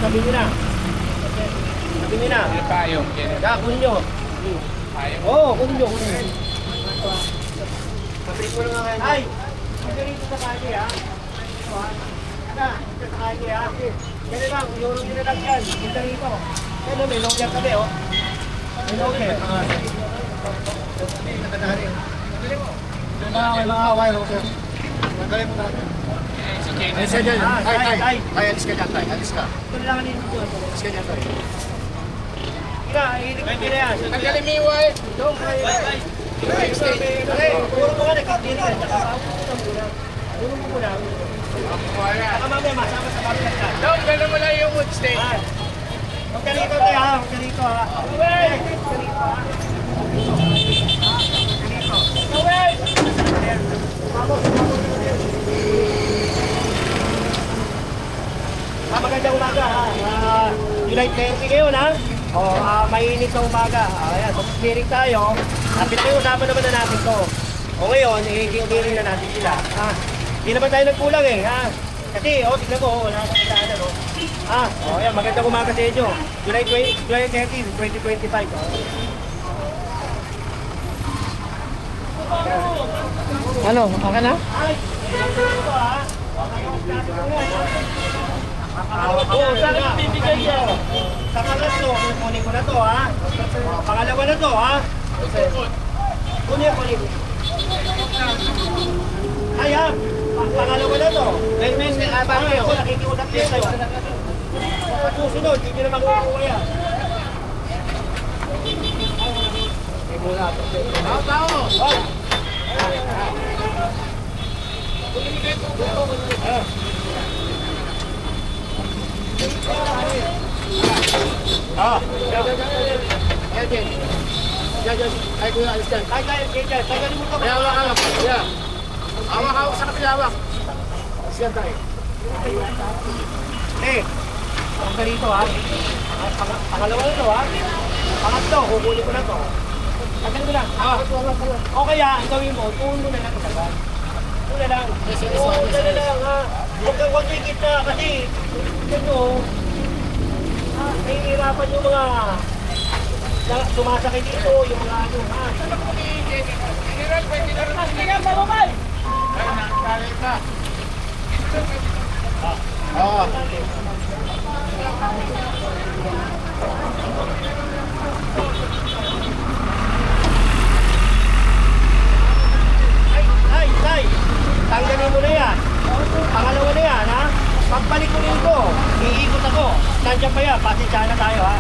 Sabi nyo na. Sabi nyo na. Payong. Kunin nyo. Payong. Oo, kunin nyo. Sabi ko na nga kayo. Ay! Ito rito sa kanya ha. Ito sa kanya ha. Kaya lang, yung nilalag yan. Ito rito. Kaya may logger kami oh. May logger. May mga away logger. Magaling mo natin. Ay, siya dyan. Ay, alis ka dyan, tay. Alis ka. ito lang ang nito. Alis ka dyan, tay. Kina, ihilig ko nila yan. Nagkalimiway. Doon, ay. Puro mo ka nagkakili ka. Puro mo muna. Baka mamaya masama sa kabilang ka. Doon, gano'n mo lang yung wood stay. Huwag ka rito tayo ha. Huwag ka rito ha. Huwag ka rito ha. Magandang umaga ha. July 20 ngayon ha. Mainit na umaga. Ayan, mag-clearing tayo. Usapan naman na natin to. O ngayon, i-clearing na natin sila. Hindi naman tayo nagkulang eh. Kasi, tignan mo, wala akong kasana no. Ayan, magandang umaga sa inyo. July 30, 2025. Ano, okay na? Ay, ito ha. Saan ang bibigay yan? Sa pangatlo, kunin ko na to ha. Pangalawa na to ha. Kunin ko. Ay ha, pangalawa na to. Bakit ako nakikiusap din sa'yo. Susunod, hindi na makukuha yan. Tao! Ay, kuya, alis dyan. Ay, kaya mo ka ba? Hawak. Hawak sa kapilawak. Alis dyan tayo. Ang ganito ha. Pangalawa na to ha. Pangatlo, kukunin ko na to. Tagal mo lang. O kaya, ang gawin mo, tuon mo na lang kasagad. Tuon na lang. Tuon na lang ha. Huwag higit na kasi ito, nahihirapan yung mga sumasakay dito, yung mga ano ha. General, pwede na rin. Sige nga, bababay! Ay, nakakalit na. Tay, tanggalin mo na yan. Pangalawa na yan, ha? Pagbalik ko nito, iikot ako. Nandiyan pa yan, pasensya na tayo, ha?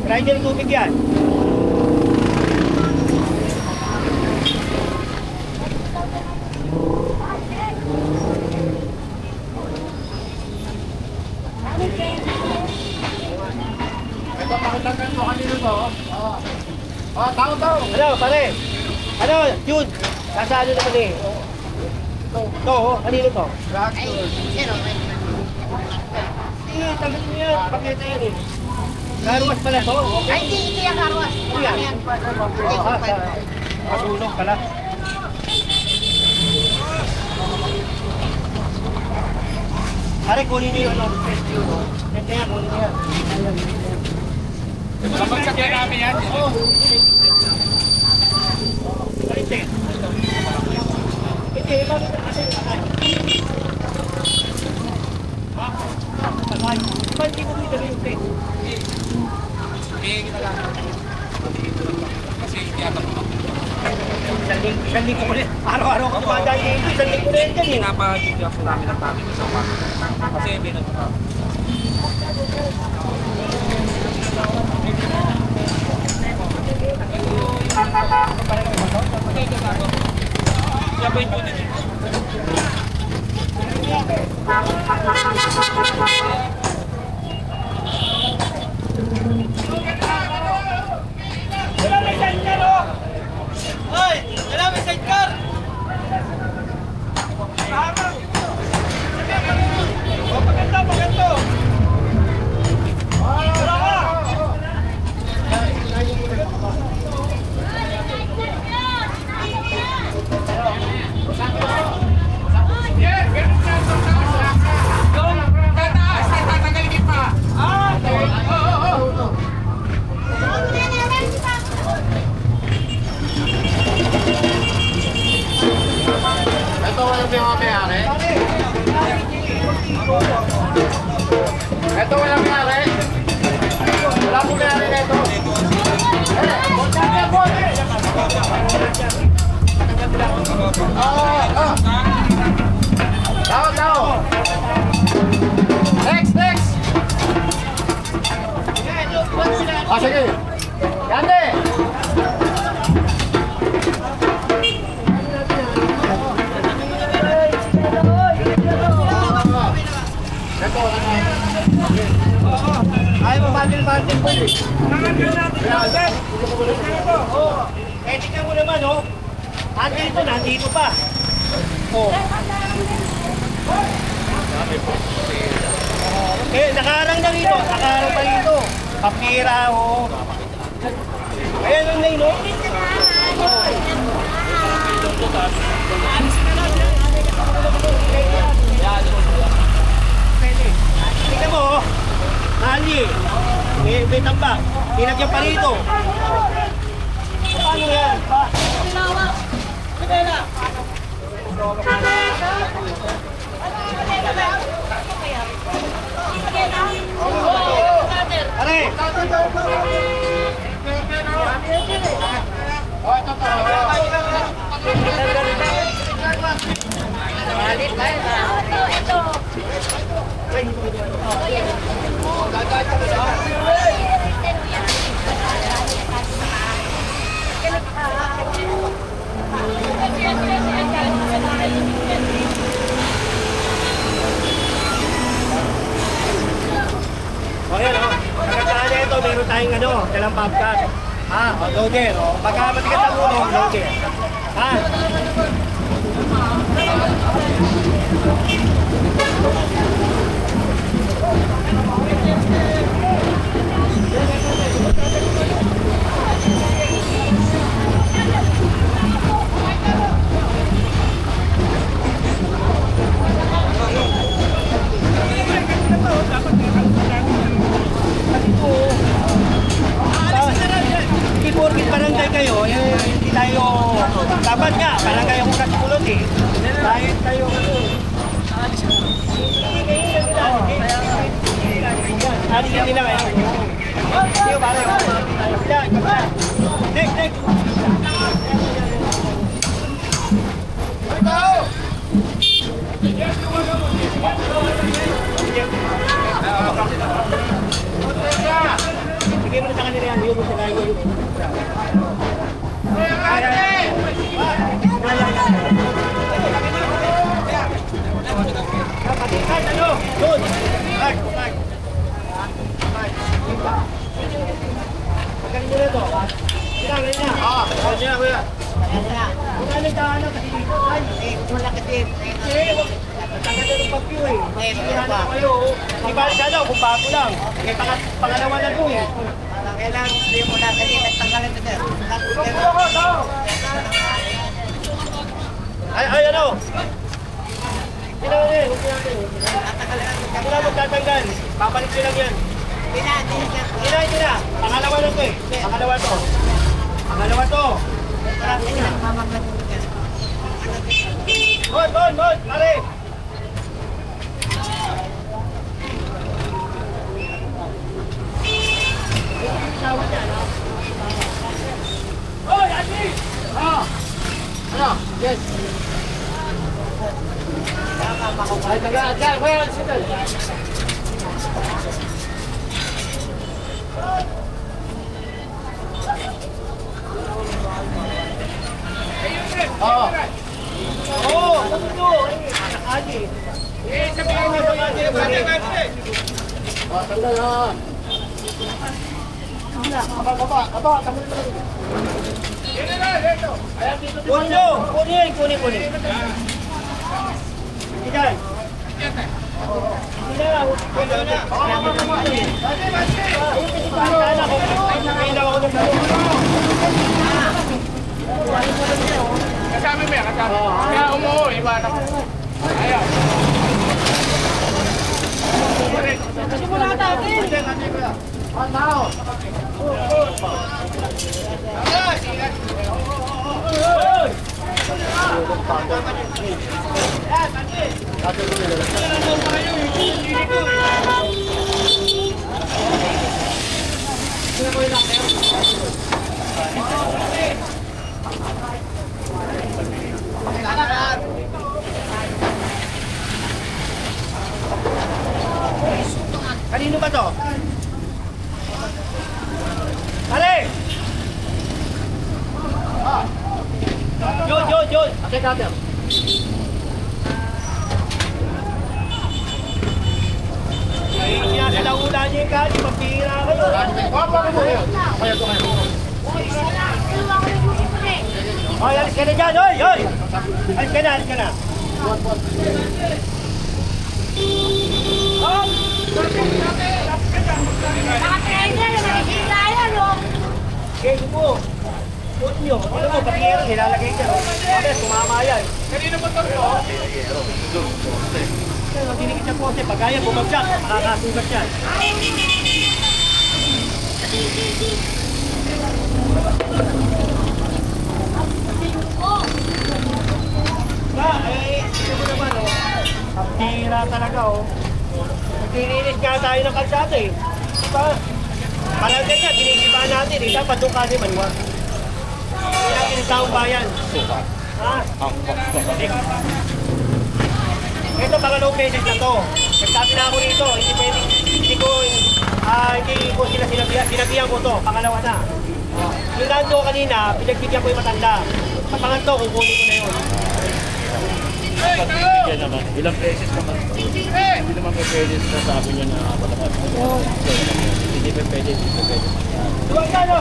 Rider tubig yan. Ito, pakitanggal mo kanino to. Tao. Ano, pare? Ano, Jude? Nasa ano naman eh? Ito, kanino to? Tractor. Tagal mo yan. Pakita yan eh. Karwas pala to? Ay, hindi yan karwas. Yan. Masunog pala. Pare, kunin niyo yun. Ito yan, kunin niyo yan. Kapag-sakyan namin yan. Oo. Balitin. Hindi, bakit kasi ba't di mo dito yung plate? Hindi kita lang. Kasi hindi ako Isang linggo ko rin. Araw-araw ka tumadaan dito. Isang linggo rin yan eh. pinapagigyan ko namin ang tami sa umaga. Kasi hindi na ito. Ito yung Ito walang mayari. Wala po mayari na ito. Tao. Next. Sige. Yande. Ay, mabatil-batil po eh. Eh, tingnan mo naman, oh. Nandito pa. Oh. Eh, nakaharang na rito. Nakaharang pa rito. Papira, oh. Ayan ang name, no? Tingnan mo, oh. Nali. May tambak. Pinagyan pa rito. Paano yan? Are! O yan o, pagkakaan na ito, meron tayong dalang bobcat. Loader. Pagka matigas ang ulo, loader. Porkit barangay kayo, hindi tayo, dapat nga, barangay ang ugat kulot eh. Dahil tayo hindi lang eh. Hindi ba Next. Sige mo sa kanila yan, yun sa kayo. Magaling mo na ito. Galing na. Galing na, kuya. Galing na kasi dito. Ay, wala kasi. Tagal na ng pag-view eh. Kailangan na kayo. Di ba siya kung bago lang. Pangalawa na ito eh. Kailangan hindi mo na kasi nagtanggalan ito sir. Ay, ano? Kailangan eh. Kung na magtatanggal, papalik ko lang yan. Hindi na. Pangalawa na ito eh. Pangalawa to. Bon, pare! Hoy, Ati! Ano? Yes. Ay, taga, kuya, sital. Oo. Oo, tapos nyo. Nakali. Sabihin mo sa kanya. Tanda na. Aba, tama na. Kunin nyo. Kunin. Ikan. Hindi na. Kasama mo yan, kasama. Kaya umuho, iba na ko. Ayaw. Simula natin. Ang tao. Kanino ba to? Ale! Yun! Okay, cutter. Ay, sinasalaula niya yung kani, magpihira kayo. Kaya ito kayo. Hoy, alis ka na dyan, hoy! Alis ka na. Okay, po. Put nyo. Ano mo, patihira, nilalagay ka. Okay, sumama yan. Kanino ba ito? Kaya dinikit siya po kasi pag kaya bumagsak, makakasugat yan. Ito mo naman, ang tira talaga, Nagtirinis nga tayo ng kalsada, Diba? Parang ganyan, ginigibaan natin, Dapat doon kasi manuwa. Hindi natin ang taong bayan. Ha? Ito, pangalawang beses na to. Nagsabi na ako rito, hindi ko sila sinabihan ko to, pangalawa na. Yung nando kanina, pinagbigyan ko yung matanda. Sa pangatlo, kukunin ko na yun. Pagbibigyan naman. Ilang beses naman. Hindi naman may beses na sabi niya na palakas. Hindi pa pwede. Duwag ka, no?